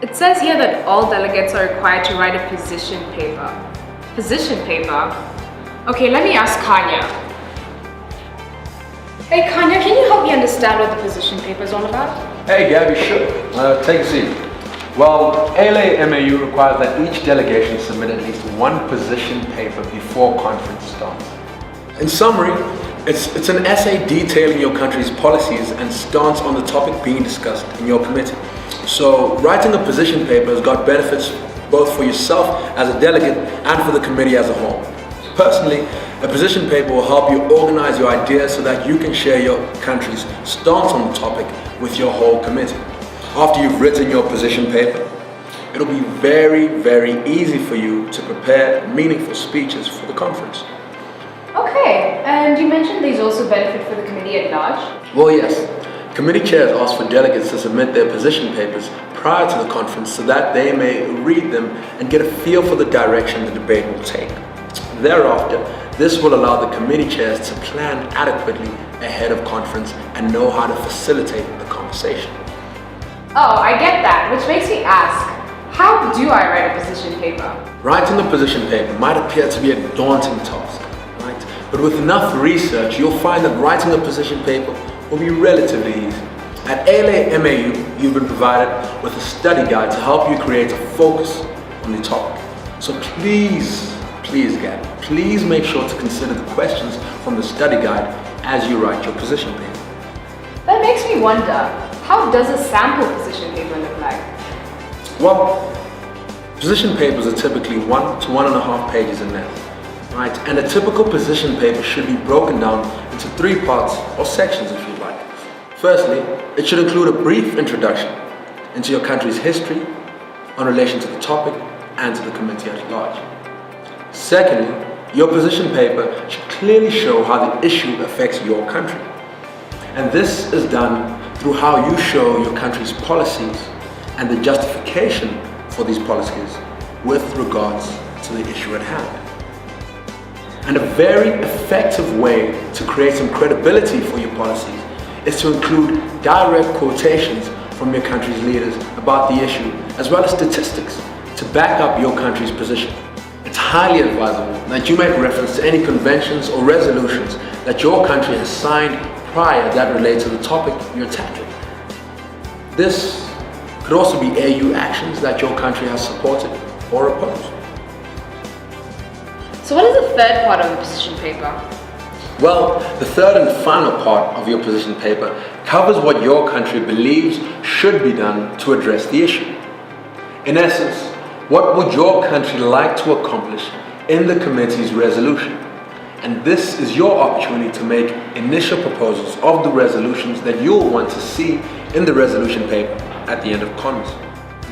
It says here that all delegates are required to write a position paper. Position paper? Okay, let me ask Kanya. Hey Kanya, can you help me understand what the position paper is all about? Hey Gabby, sure. Take a seat. Well, ALAMAU requires that each delegation submit at least one position paper before conference starts. In summary, it's an essay detailing your country's policies and stance on the topic being discussed in your committee. So writing a position paper has got benefits both for yourself as a delegate and for the committee as a whole. Personally, a position paper will help you organize your ideas so that you can share your country's stance on the topic with your whole committee. After you've written your position paper, it'll be very, very easy for you to prepare meaningful speeches for the conference. Okay, and you mentioned these also benefit for the committee at large? Well, yes. Committee chairs ask for delegates to submit their position papers prior to the conference so that they may read them and get a feel for the direction the debate will take. Thereafter, this will allow the committee chairs to plan adequately ahead of conference and know how to facilitate the conversation. Oh, I get that, which makes me ask, how do I write a position paper? Writing a position paper might appear to be a daunting task, right? But with enough research, you'll find that writing a position paper will be relatively easy. At ALAMAU, you've been provided with a study guide to help you create a focus on the topic. So please make sure to consider the questions from the study guide as you write your position paper. That makes me wonder, how does a sample position paper look like? Well, position papers are typically 1 to 1.5 pages in length, right? And a typical position paper should be broken down into 3 parts or sections if you'd like. Firstly, it should include a brief introduction into your country's history in relation to the topic and to the committee at large. Secondly, your position paper should clearly show how the issue affects your country. And this is done through how you show your country's policies and the justification for these policies with regards to the issue at hand. And a very effective way to create some credibility for your policies is to include direct quotations from your country's leaders about the issue, as well as statistics to back up your country's position. It's highly advisable that you make reference to any conventions or resolutions that your country has signed prior that relate to the topic you're tackling. This could also be AU actions that your country has supported or opposed. So what is the third part of the position paper? Well, the third and final part of your position paper covers what your country believes should be done to address the issue. In essence, what would your country like to accomplish in the committee's resolution? And this is your opportunity to make initial proposals of the resolutions that you'll want to see in the resolution paper at the end of Congress.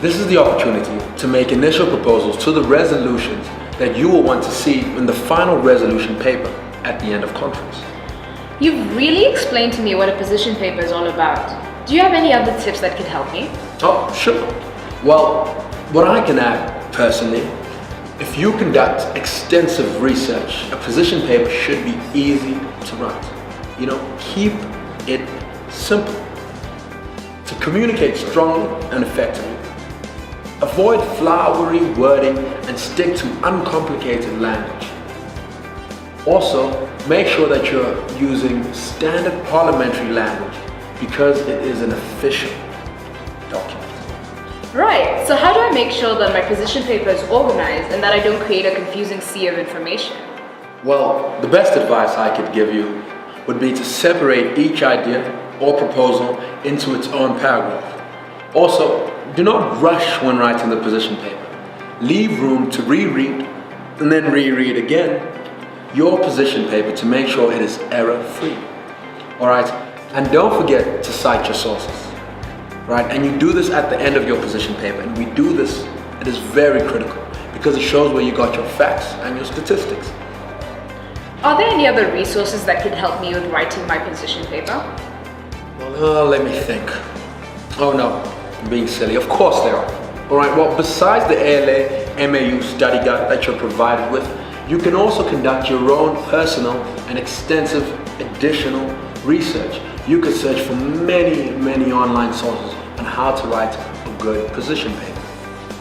This is the opportunity to make initial proposals to the resolutions that you will want to see in the final resolution paper at the end of conference. You've really explained to me what a position paper is all about. Do you have any other tips that could help me? Oh, sure. Well, what I can add personally, if you conduct extensive research, a position paper should be easy to write. Keep it simple. To communicate strongly and effectively. Avoid flowery wording and stick to uncomplicated language. Also, make sure that you're using standard parliamentary language because it is an official document. Right, so how do I make sure that my position paper is organized and that I don't create a confusing sea of information? Well, the best advice I could give you would be to separate each idea or proposal into its own paragraph. Also, do not rush when writing the position paper. Leave room to reread and then reread again your position paper to make sure it is error-free. Alright, and don't forget to cite your sources. Right, and you do this at the end of your position paper, and we do this, it is very critical because it shows where you got your facts and your statistics. Are there any other resources that could help me with writing my position paper? Well, let me think. Oh no, I'm being silly. Of course there are. Alright, well, besides the ALAMAU study guide that you're provided with, you can also conduct your own personal and extensive additional research. You could search for many online sources on how to write a good position paper.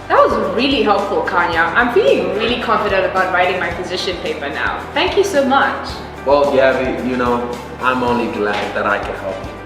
That was really helpful, Kanya. I'm feeling really confident about writing my position paper now. Thank you so much. Well, Gabby, I'm only glad that I could help you.